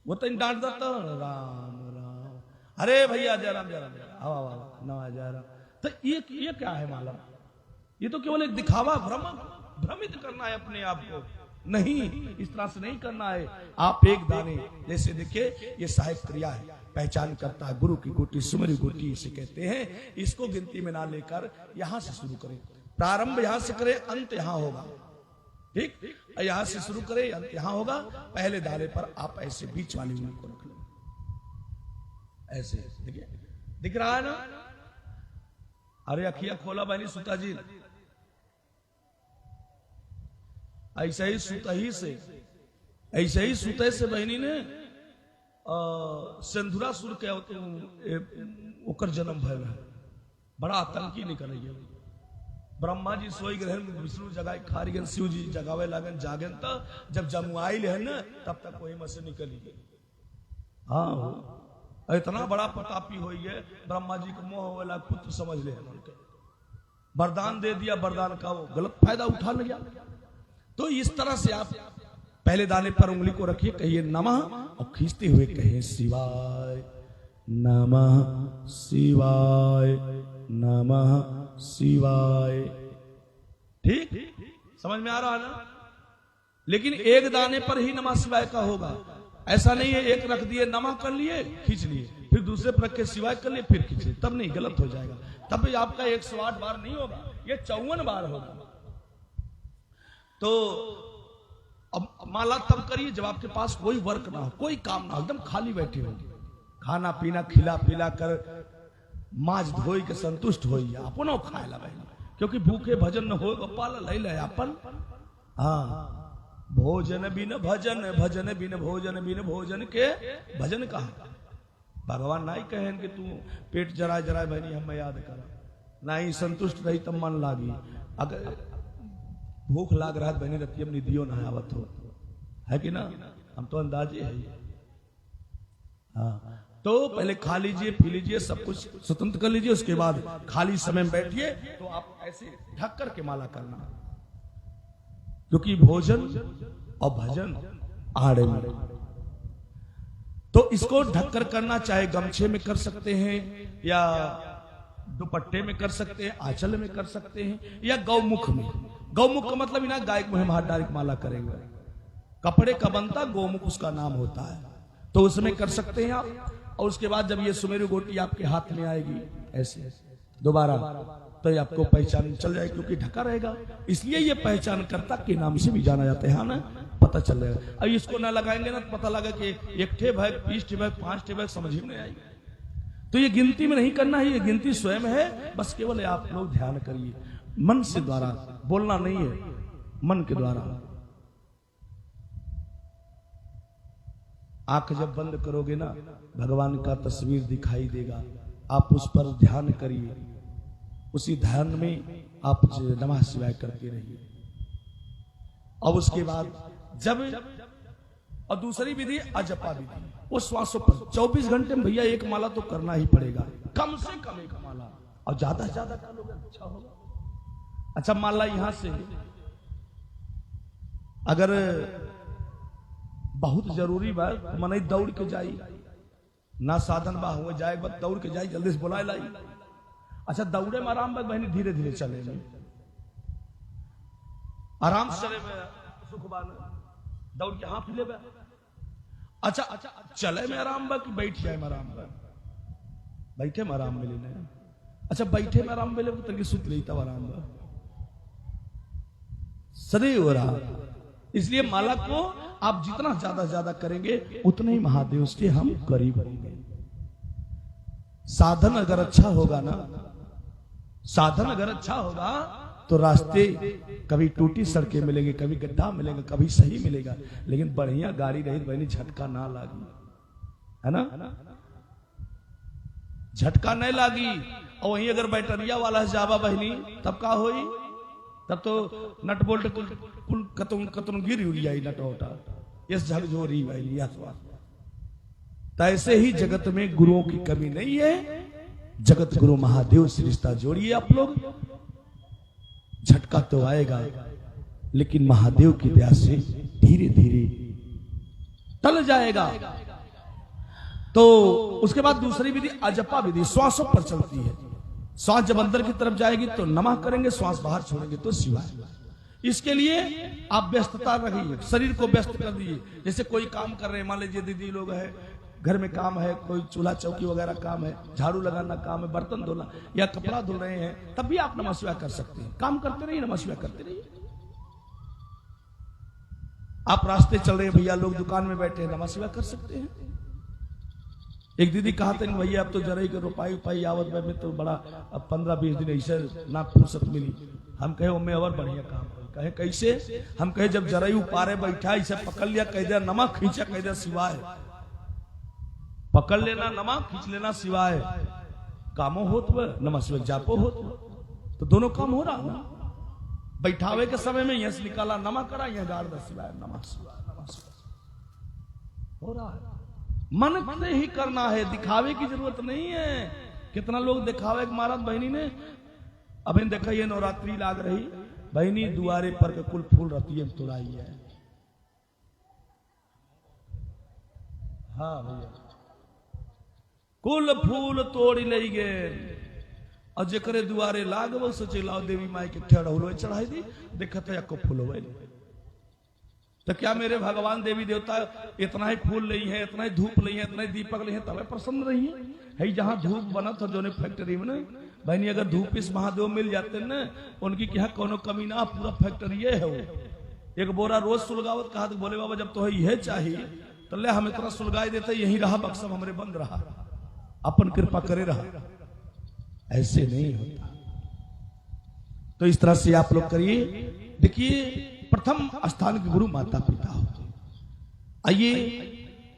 वो तो डांट देता राम राम, अरे भैया जय राम जय राम जय नवा जय राम। तो ये क्या है माला? ये तो केवल एक दिखावा, भ्रमित करना है अपने आप को। नहीं, इस तरह से नहीं करना है। आप एक दाने जैसे देखिए, ये सहायक क्रिया है, पहचान करता है गुरु की गोटी, सुमरी गोटी इसे कहते हैं। इसको गिनती में ना लेकर यहां से शुरू करें, प्रारंभ यहां से करें, अंत यहां होगा। ठीक, यहां से शुरू करें, अंत यहां होगा। पहले दाने पर आप ऐसे बीच वाली उंगली को रख लो, ऐसे देखिए, दिख रहा है ना? अरे अखिया खोला बहनी सुता जी, ऐसे ही सुतही से, ऐसे ही सुते से बहनी ने सिंधुरासुर के ओकर जन्म भय है। बड़ा आतंकी निकल रही है। ब्रह्मा जी सोई गए, विष्णु जगाए खारी गन, शिव जी जगावे लागन, जागन तो जब जमुआई है न तब तक वही में से निकली गई। हाँ, इतना बड़ा प्रतापी हो गए, ब्रह्मा जी को मोह वाला पुत्र समझ ले उनके, वरदान दे दिया, वरदान का वो गलत फायदा उठा लिया। तो इस तरह से आप पहले दाने पर उंगली को रखिए, कहिए नमः, और खींचते हुए कहिए शिवाय नमः शिवाय नमः शिवाय। ठीक, समझ में आ रहा है ना? लेकिन एक दाने पर ही नमः शिवाय का होगा, ऐसा नहीं है एक रख दिए नमः कर लिए खींच लिए, फिर दूसरे पर रख के शिवाय कर लिए फिर खींच लिए, तब नहीं, गलत हो जाएगा। तब भी आपका 108 बार नहीं होगा, ये 54 बार होगा। तो अब माला तब करिए जब आपके पास कोई वर्क ना हो, कोई काम ना हो, एकदम खाली बैठे हो, खाना पीना खिला पिला कर माज धोई के संतुष्ट हो अपनो खाए ला बहन, क्योंकि भूखे भजन न हो गोपाल लई ले अपन। हाँ, भोजन बिन भजन, भजन बिन भोजन, बिन भोजन के भजन कहा। भगवान नहीं कहें कि तू पेट जराए जराए बहनी हम याद कर, नहीं संतुष्ट रही तब मन लागी। अगर भूख लाग रहा है बहनी रतियम निधियो ना आवत हो, है कि ना? हम तो अंदाजे है। हाँ, तो पहले खा लीजिए पी लीजिए सब कुछ स्वतंत्र कर लीजिए, उसके बाद खाली समय में बैठिए तो आप ऐसे ढक करके माला करना, क्योंकि भोजन और भजन आड़े में। तो इसको ढककर करना, चाहे गमछे में कर सकते हैं या दुपट्टे में कर सकते हैं, आंचल में कर सकते हैं, या गौमुख में। गौमुख का मतलब ना गाय के मुंह में हाथ डाल के माला करेंगे, कपड़े का बनता गौमुख उसका नाम होता है, तो उसमें कर सकते हैं आप। और उसके बाद जब ये सुमेरु गोटी आपके हाथ में आएगी ऐसे दोबारा, तो आपको पहचान चल जाएगी, क्योंकि ढका रहेगा। इसलिए ये पहचानकर्ता के नाम से भी जाना जाता है ना, पता चल जाएगा। अब इसको ना लगाएंगे ना, पता लगा कि 1 ठे बैग 20 ठे बैग 5 ठे बैग समझ ही नहीं आएगी। तो ये गिनती में नहीं करना है, ये गिनती स्वयं है, बस केवल आप लोग ध्यान करिए, मन से द्वारा बोलना नहीं है, मन के द्वारा। आंख जब बंद करोगे ना, भगवान का तस्वीर दिखाई देगा, आप उस पर ध्यान करिए, उसी ध्यान में आप नमः शिवाय करते रहिए। और उसके बाद जब, और दूसरी विधि अजपा विधि, वो श्वासों पर 24 घंटे में भैया एक माला तो करना ही पड़ेगा, कम से कम एक माला, और ज्यादा से ज्यादा कर लोगे अच्छा होगा। अच्छा, माला यहां से अगर बहुत जरूरी बा, मन दौड़ के जाई ना, साधन बा हुए जाए बस दौड़ के जाई, जल्दी से बुलाए लाई। अच्छा, दौड़े में आराम बा बहनी, धीरे धीरे चले में आराम से चले में सुख बा, दौड़ के हाथ ले बा। अच्छा, चले में आराम बा कि बैठ जाए में आराम बा? बैठे में आराम मिले ना। अच्छा, बैठे में आराम मिले तो सुत ली तब आराम बा, सदैव हो रहा। इसलिए माला को आप जितना ज्यादा करेंगे उतने ही महादेव से हम करीब होंगे। साधन अगर अच्छा होगा ना, साधन अगर अच्छा होगा तो रास्ते कभी टूटी सड़कें मिलेंगे, कभी गड्ढा मिलेगा, कभी सही मिलेगा, लेकिन बढ़िया गाड़ी रही बहनी झटका ना लागी, है ना? झटका नहीं लागी। और वहीं अगर बैटरिया वाला जावा बहनी तब का होई, तब तो नट बोल्ट कुल कतुन गिर उड़ी नट ओटा, इस झकझोरी भाई। तो ऐसे ही जगत में गुरुओं की कमी नहीं है, जगत गुरु महादेव से रिश्ता जोड़िए आप लोग। झटका तो आएगा, लेकिन महादेव की दया से धीरे धीरे टल जाएगा। तो उसके बाद दूसरी विधि अजपा विधि, श्वासों पर चलती है। श्वास जब अंदर की तरफ जाएगी तो नमः करेंगे, श्वास बाहर छोड़ेंगे तो शिवाय। इसके लिए आप व्यस्तता रखिए, शरीर को व्यस्त कर दीजिए। जैसे कोई काम कर रहे हैं, मान लीजिए दीदी लोग है, घर में काम है, कोई चूल्हा चौकी वगैरह काम है, झाड़ू लगाना काम है, बर्तन धोना या कपड़ा धुल रहे हैं, तब भी आप नमः शिवाय कर सकते हैं। काम करते रहिए, नमः शिवाय करते रहिए। आप रास्ते चल रहे हैं, भैया लोग दुकान में बैठे हैं, नमः शिवाय कर सकते हैं। एक दीदी कहा था भैया अब तो जरा के रुपाई उपाई आवत में तो बड़ा, अब 15-20 दिन ऐसे ना फुर्सत मिली। हम कहे उनमें और बढ़िया काम कहे कैसे? हम कहे जब जरा उपारे बैठा इसे पकड़ लिया, कह दिया नमक, खींचा कह दिया शिवाय। पकड़ लेना नमक, खींच लेना शिवाय, कामो होत व नमः शिवाय जापो होत। तो दोनों काम हो रहा ना। बैठावे के समय में यहां से निकाला नमा करा, यहां गाड़ दस शिवाय नमः शिवाय हो रहा है। मन से ही करना है, दिखावे की जरूरत नहीं है। कितना लोग दिखावे के महाराज बहनी ने अभी देखा, ये नवरात्रि लाग रही बहनी दुआरे पर के कुल फूल रतियन तुड़ाई है। हाँ भैया, कुल फूल तोड़ ले गए और जेकरे दुआरे लागव सोचे लाओ देवी माई के ठहरो चढ़ाई दी, देखते या को फूल हो। तो क्या मेरे भगवान देवी देवता इतना ही फूल ली है, इतना ही धूप ली है, इतना ही दीपक ली है, तब प्रसन्न रही है। जहां धूप बना था जो फैक्ट्री में बहनी, अगर धूप इस महादेव मिल जाते न उनकी क्या कोनो कमी ना, पूरा फैक्ट्री है वो। एक बोरा रोज सुलगावत कहा तो बोले बाबा जब तो यह चाहिए तो ले हम इतना सुलगाई देते, यही रहा बक्सम हमरे बंद रहा, अपन कृपा करे रहा। ऐसे नहीं होता। तो इस तरह से आप लोग करिए। देखिए, प्रथम स्थान के गुरु माता पिता होते। आइए,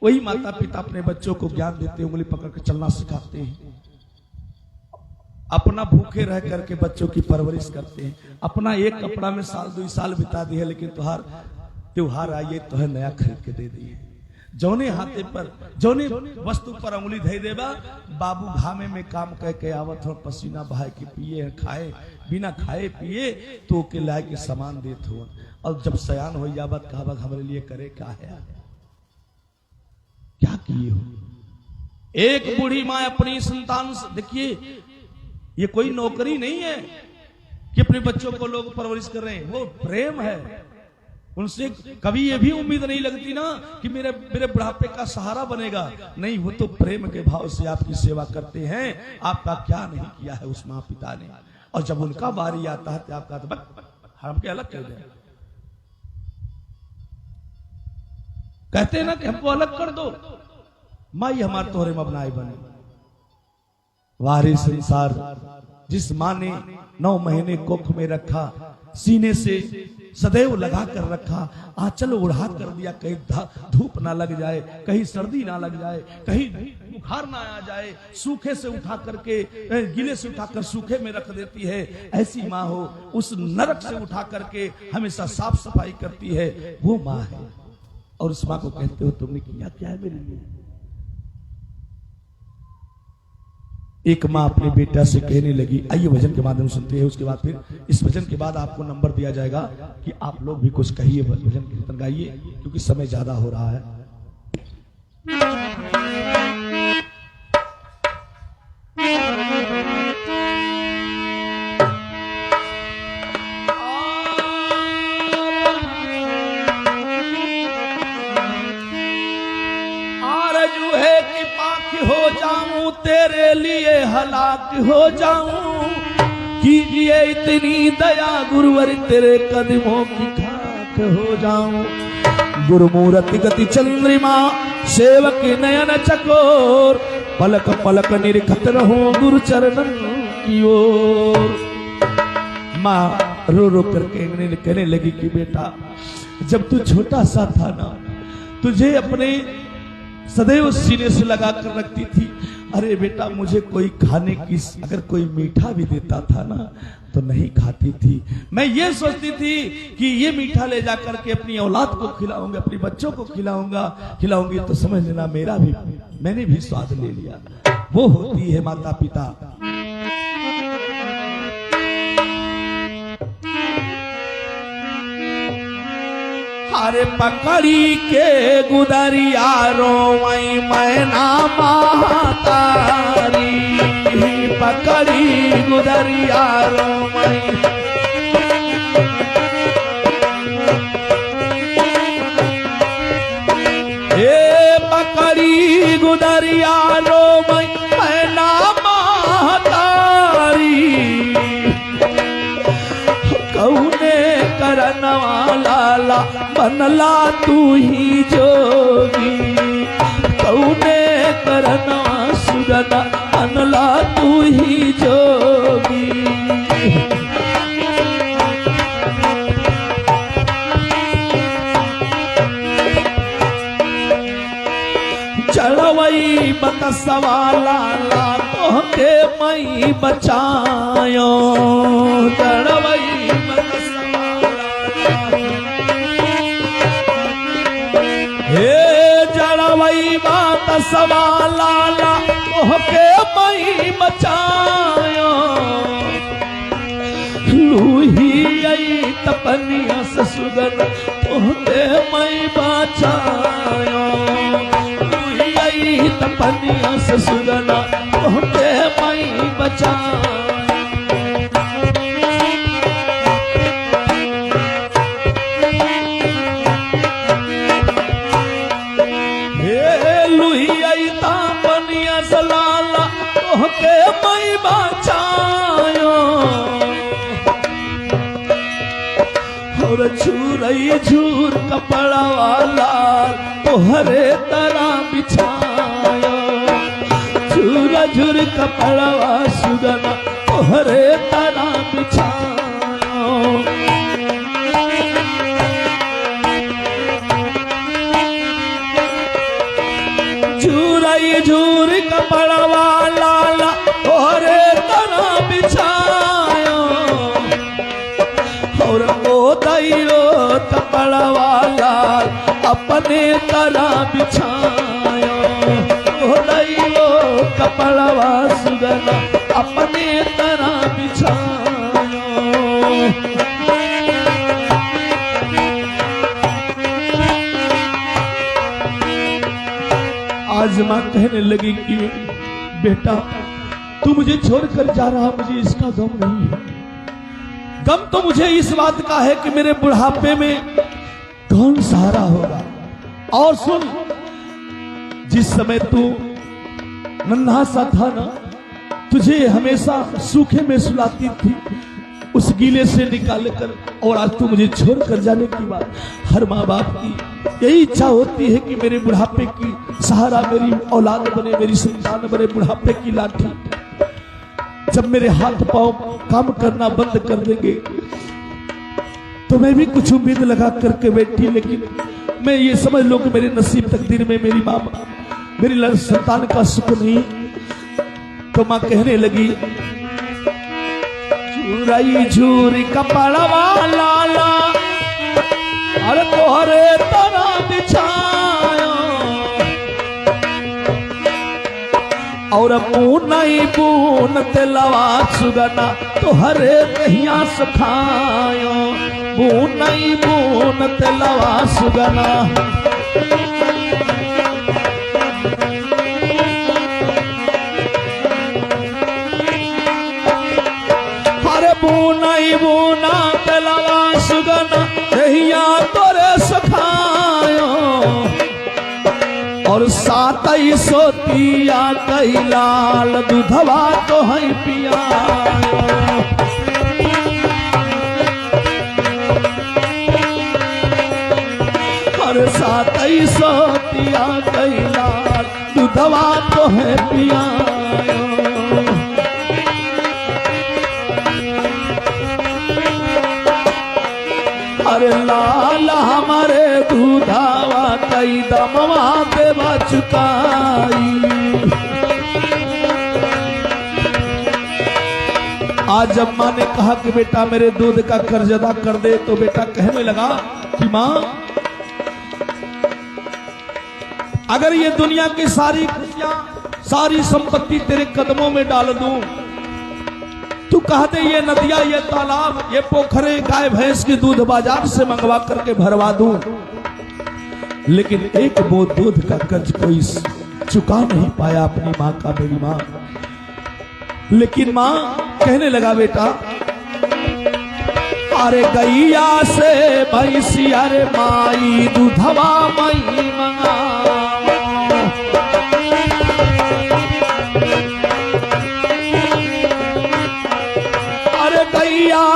वही माता पिता अपने बच्चों को ज्ञान देते, उंगली पकड़ के चलना सिखाते हैं, अपना भूखे रह करके बच्चों की परवरिश करते हैं। अपना एक कपड़ा में साल 2 साल बिता दिए, लेकिन तुहार त्योहार आइए तो है नया खरीद के दे दिए। जौने हाथे पर जौने वस्तु पर उंगली धे देबा, बाबू घामे में काम कह के आवत हो, पसीना बहाए के पिए खाए, बिना खाए पिए तो के लाए के सामान देत हो। और जब सयान हो जावत कहा हमारे लिए करे क्या है, क्या किए हो। एक बूढ़ी माँ अपनी संतान से, देखिए ये कोई नौकरी नहीं है कि अपने बच्चों को लोग परवरिश कर रहे हैं, वो प्रेम है। उनसे कभी ये भी उम्मीद नहीं लगती ना कि मेरे बुढ़ापे का सहारा बनेगा, नहीं, वो तो प्रेम के भाव से आपकी सेवा करते हैं। आपका क्या नहीं किया है उस माँ पिता ने। और जब उनका बारी आता है तो आपका तो हमके अलग कर दे, कहते हैं ना कि हमको अलग कर दो, माई हमारे तोहरे मबनाई बने। वारिस संसार जिस माँ ने 9 महीने कोख में रखा, सीने से सदैव लगा कर रखा, आंचल उड़ा कर दिया, कहीं धूप ना लग जाए, कहीं सर्दी ना लग जाए, कहीं बुखार ना आ जाए, सूखे से उठा करके गीले से उठाकर सूखे में रख देती है। ऐसी माँ हो, उस नरक से उठा करके हमेशा साफ सफाई करती है, वो माँ है। और उस माँ को कहते हो तुमने किया क्या है मेरे लिए। एक माँ अपने बेटा से कहने लगी, आइए भजन के माध्यम सुनते हैं। उसके बाद फिर इस भजन के बाद आपको नंबर दिया जाएगा कि आप लोग भी कुछ कहिए, भजन कीर्तन गाइए, क्योंकि समय ज्यादा हो रहा है। हो जाऊं तेरे लिए हलाक हो जाऊं, कीजिए इतनी दया गुरुवर तेरे कदमों की खाक हो जाऊं। गुरुमूर्ति गति चंद्रिमा सेवक नयन चकोर, पलक पलक निरखत रहूं गुरु चरणन की ओर। माँ रो रो करके कहने लगी कि बेटा जब तू छोटा सा था ना, तुझे अपने सदैव सीने से लगा कर रखती थी। अरे बेटा मुझे कोई खाने की अगर कोई मीठा भी देता था ना तो नहीं खाती थी। मैं ये सोचती थी कि ये मीठा ले जा करके अपनी औलाद को खिलाऊंगा, अपने बच्चों को खिलाऊंगी तो समझ लेना मेरा भी, मैंने भी स्वाद ले लिया। वो होती है माता पिता। अरे पकड़ी के गुदरिया रोवई मैना महतारी, पकड़ी गुदरिया रोवई। ए पकड़ी गुदरिया रोवई मैना महतारी, कौने करनवा लाला बनला तू ही जोगी, कौने करनवा सुरना बनला तू ही जोगी। चढ़वई बतसवा लाला तो तोहके मई बचायो जड़वई मत हे जड़वई बात सवाला तोहके मई बचायो लूही आई तपनिया ससुगन तोहके मई बचायो लूही आई तपनिया ससुगन तोहके मई बचायो तोहके मई बचायो और झूरई झूर कपड़ा वाला तोहरे तरह बिछायो झूर झूर कपड़ा सुगना तोहरे तरह बिछायो झूरई झूर कपड़ा वाला तोहरे तरह बिछायो और ओ दैयो कपड़ा वाला अपने तरह बिछायो ओ दैयो कपड़ा सुगना अपने तरह बिछायो आज मां कहने लगी कि बेटा तू मुझे छोड़कर जा रहा, मुझे इसका गम नहीं है। गम तो मुझे इस बात का है कि मेरे बुढ़ापे में कौन सहारा होगा। और सुन, जिस समय तू नन्हा सा था ना, तुझे हमेशा सूखे में सुलाती थी, उस गीले से निकाल कर, और आज तू मुझे छोड़कर जाने की बात। हर माँ बाप की यही इच्छा होती है कि मेरे बुढ़ापे की सहारा मेरी औलाद बने, मेरी संतान बने। बुढ़ापे की लाठी जब मेरे हाथ पांव काम करना बंद कर देंगे तो मैं भी कुछ उम्मीद लगा करके बैठी, लेकिन मैं ये समझ लो कि मेरे नसीब तकदीर में मेरी माँ मेरी संतान का सुख नहीं। तो माँ कहने लगी, झूरई झूरी कपड़ा वाला अरे तोहरे तरह बिछायो और पूनई पून तेलवा सुगना तोहरे दहिया सखायो पूनई पून तेलवा सुगना हरे पूनई पूना तेलवा सुगना दहिया तोरे सखायो और सातई सोतिया कई लाल दूधवा तो है पियायो और सातई सोतिया कई लाल दूधवा तो है पियायो। अरे लाल हमारे दूधावा कई दमवा देवा चुकाई। आज जब माँ ने कहा कि बेटा मेरे दूध का कर्ज अदा कर दे, तो बेटा कहने लगा कि माँ अगर ये दुनिया की सारी खुशियां सारी संपत्ति तेरे कदमों में डाल दूं, तू कह दे ये नदियां ये तालाब ये पोखरे गाय भैंस की दूध बाजार से मंगवा करके भरवा दूं, लेकिन एक बोझ दूध का कर्ज कोई चुका नहीं पाया अपनी माँ का, मेरी माँ। लेकिन माँ कहने लगा बेटा अरे गैया से भैंसी अरे माई दूधवा मई मंगा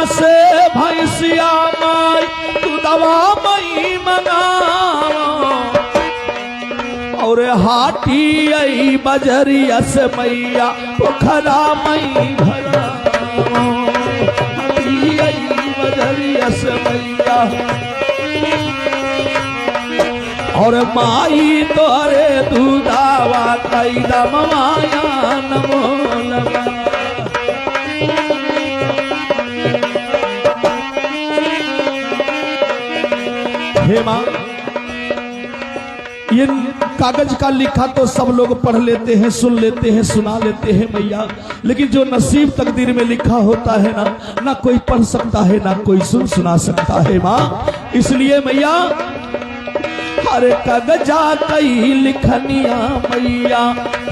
से भैंसिया माई तू दवा मई मंगाओ और हाटी आई बजरिया से मैया पोखरा मई भराओ हाटी आई बजरिया से मैया और माई तोरे दूधावा कई दम माया नमो नमो हे माँ, ये कागज का लिखा तो सब लोग पढ़ लेते हैं, सुन लेते हैं, सुना लेते हैं मैया, लेकिन जो नसीब तकदीर में लिखा होता है ना कोई पढ़ सकता है, ना कोई सुना सकता है माँ। इसलिए मैया हर कागजा कई लिखनिया मैया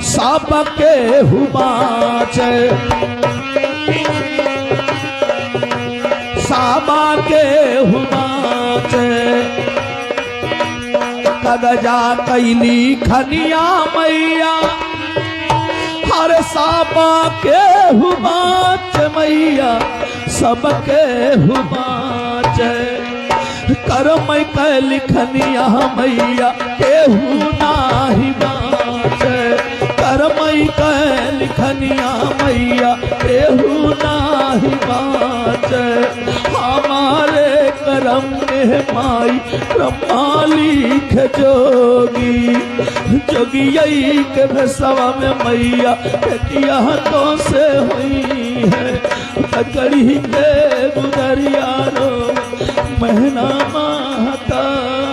साप के हुमाच, साबा के हुमाच, कागजा कई लिखनिया मैया हर साबा के हुमाच मैया सबके हुमाच, करम के लिखनिया मैया केहू नाही बाच, करम के लिखनिया मैया केहू नाही बाच, हमारे करम में माई ब्रह्मा लिख जोगी, जोगी यही के भसवा में मैया बेटिया तो से हुई है, पकड़ी के गुदरिया रो महीना महतारी।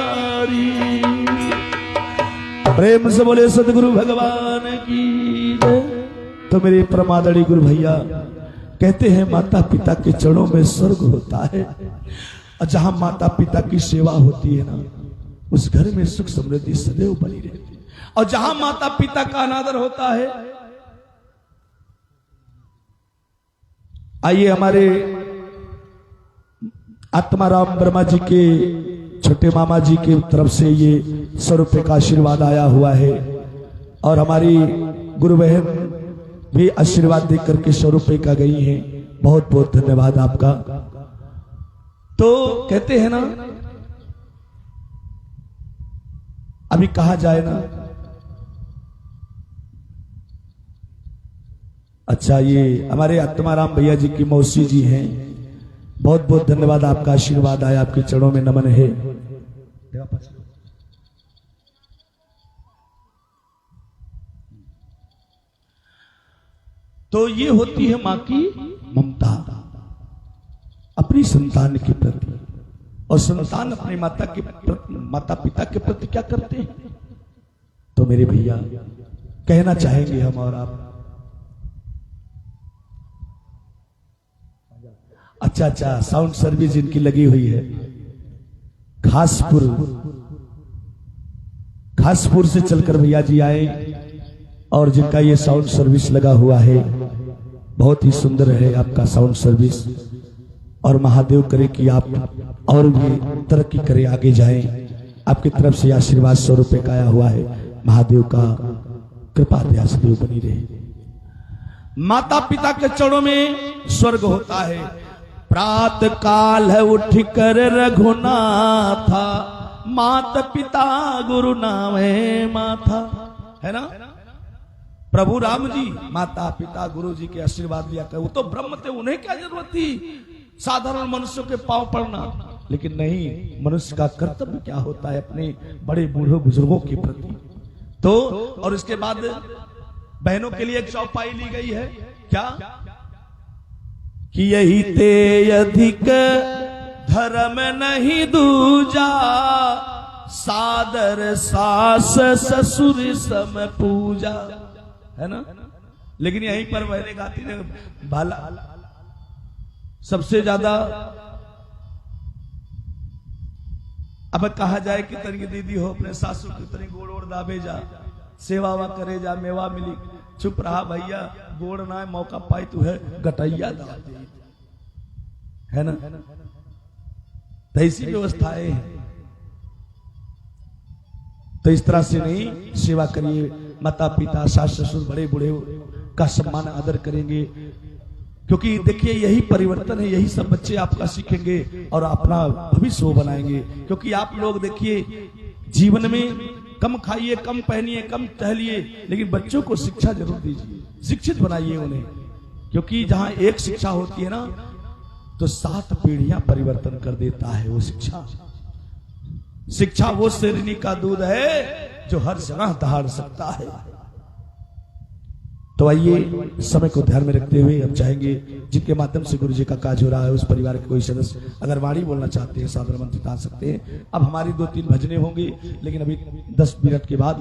प्रेम से बोले सदगुरु भगवान की जय। तो मेरे परमादड़ी गुरु भैया कहते हैं माता पिता के चरणों में स्वर्ग होता है, और जहां माता पिता की सेवा होती है ना उस घर में सुख समृद्धि सदैव बनी रहती है, और जहां माता पिता का अनादर होता है। आइए हमारे आत्माराम वर्मा जी के छोटे मामा जी की तरफ से ये 100 रुपए का आशीर्वाद आया हुआ है, और हमारी गुरु बहन भी आशीर्वाद देकर करके 100 रुपए का गई हैं। बहुत बहुत धन्यवाद आपका। तो कहते हैं ना, अभी कहा जाए ना, अच्छा ये हमारे आत्माराम भैया जी की मौसी जी हैं, बहुत बहुत धन्यवाद, आपका आशीर्वाद आया, आपके चरणों में नमन है। तो ये होती है मां की ममता अपनी संतान के प्रति, और संतान अपने माता पिता के प्रति क्या करते हैं। तो मेरे भैया कहना चाहेंगे हम और आप, अच्छा साउंड सर्विस जिनकी लगी हुई है, खासपुर से चलकर भैया जी आए, और जिनका ये साउंड सर्विस लगा हुआ है, बहुत ही सुंदर है आपका साउंड सर्विस, और महादेव करे कि आप और भी तरक्की करे, आगे जाएं। आपकी तरफ से आशीर्वाद 100 रुपए का आया हुआ है, महादेव का कृपा दया सदैव बनी रहे। माता पिता के चरणों में स्वर्ग होता है। प्रात काल है उठ कर रघुनाथा, मात पिता गुरु नामे माथा, है ना। प्रभु राम जी माता पिता गुरु जी के आशीर्वाद लिया कर, वो तो ब्रह्म थे, उन्हें क्या जरूरत थी साधारण मनुष्यों के पांव पड़ना। लेकिन नहीं, मनुष्य का कर्तव्य क्या होता है अपने बड़े बूढ़े बुजुर्गों के प्रति। तो और इसके बाद बहनों के लिए एक चौपाई ली गई है, क्या कि यही ते अधिक धर्म नहीं दूजा, सादर सास ससुर सम पूजा, है ना। लेकिन यहीं पर बहने गाती ने भाला सबसे ज्यादा। अब कहा जाए कि तरी दीदी हो अपने सासू की तरी गोड़ ओड़ दाबे जा, सेवा वा करे जा, मेवा मिली, चुप रहा भैया, गोड़ ना मौका पाई तू है गटैया दा, है ना। तो ऐसी व्यवस्थाएं हैं। तो इस तरह से नहीं, सेवा करिए, माता पिता सास ससुर बड़े बूढ़े का सम्मान आदर करेंगे, क्योंकि देखिए यही परिवर्तन है, यही सब बच्चे आपका सीखेंगे और अपना भविष्य वो बनाएंगे। क्योंकि आप लोग देखिए जीवन में कम खाइए, कम पहनिए, कम टहलिए, लेकिन बच्चों को शिक्षा जरूर दीजिए, शिक्षित बनाइए उन्हें, क्योंकि जहां एक शिक्षा होती है ना तो 7 पीढ़ियां परिवर्तन कर देता है वो शिक्षा। शिक्षा वो शेरनी का दूध है जो हर जगह दहाड़ सकता है। तो आइए समय को ध्यान में रखते हुए हम चाहेंगे जिनके माध्यम से गुरु जी का काज हो रहा है उस परिवार के कोई सदस्य अगर वाणी बोलना चाहते हैं सादर मंत्र बता सकते हैं। अब हमारी 2-3 भजने होंगी लेकिन अभी 10 मिनट के बाद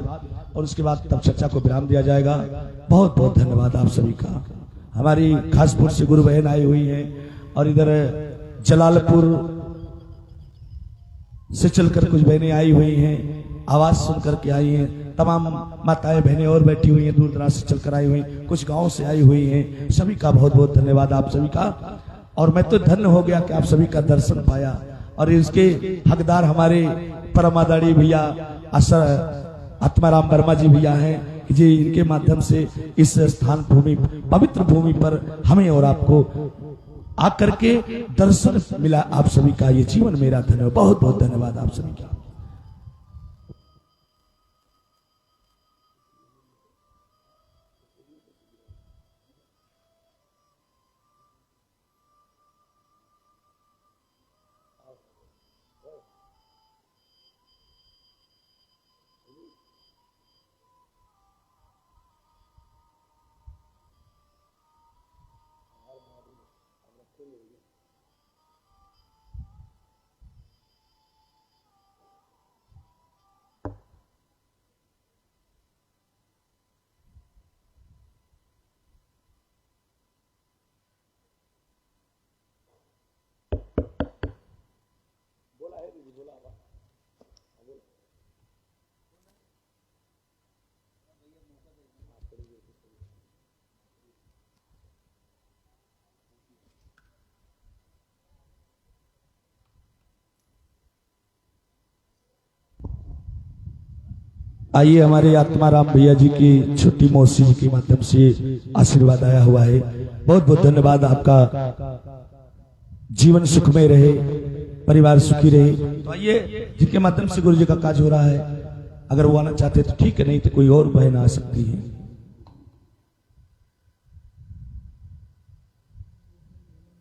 और उसके बाद तब चर्चा को विराम दिया जाएगा। बहुत बहुत धन्यवाद आप सभी का। हमारी खासपुर से गुरु बहन आई हुई है और इधर जलालपुर से चलकर कुछ बहनें आई हुई हैं, आवाज सुन करके आई हैं। तमाम माताएं बहनें और बैठी हुई हैं, दूर दराज से चलकर आई हुई, कुछ गांव से आई हुई हैं। सभी का बहुत बहुत धन्यवाद आप सभी का। और मैं तो धन्य हो गया कि आप सभी का दर्शन पाया और इसके हकदार हमारे परमादारी भैया आत्माराम वर्मा जी भैया हैं कि जी इनके माध्यम से इस स्थान भूमि पवित्र भूमि पर हमें और आपको आकर के दर्शन मिला। आप सभी का ये जीवन मेरा धन्यवाद, बहुत बहुत धन्यवाद आप सभी का। आइए हमारे आत्माराम भैया जी की छोटी मौसी जी के माध्यम से आशीर्वाद आया हुआ है। बहुत बहुत धन्यवाद आपका। जीवन सुखमय रहे, परिवार सुखी रहे। तो आइए जिनके माध्यम से गुरु जी का काज हो रहा है अगर वो आना चाहते तो ठीक है, नहीं तो कोई और बहन आ सकती है।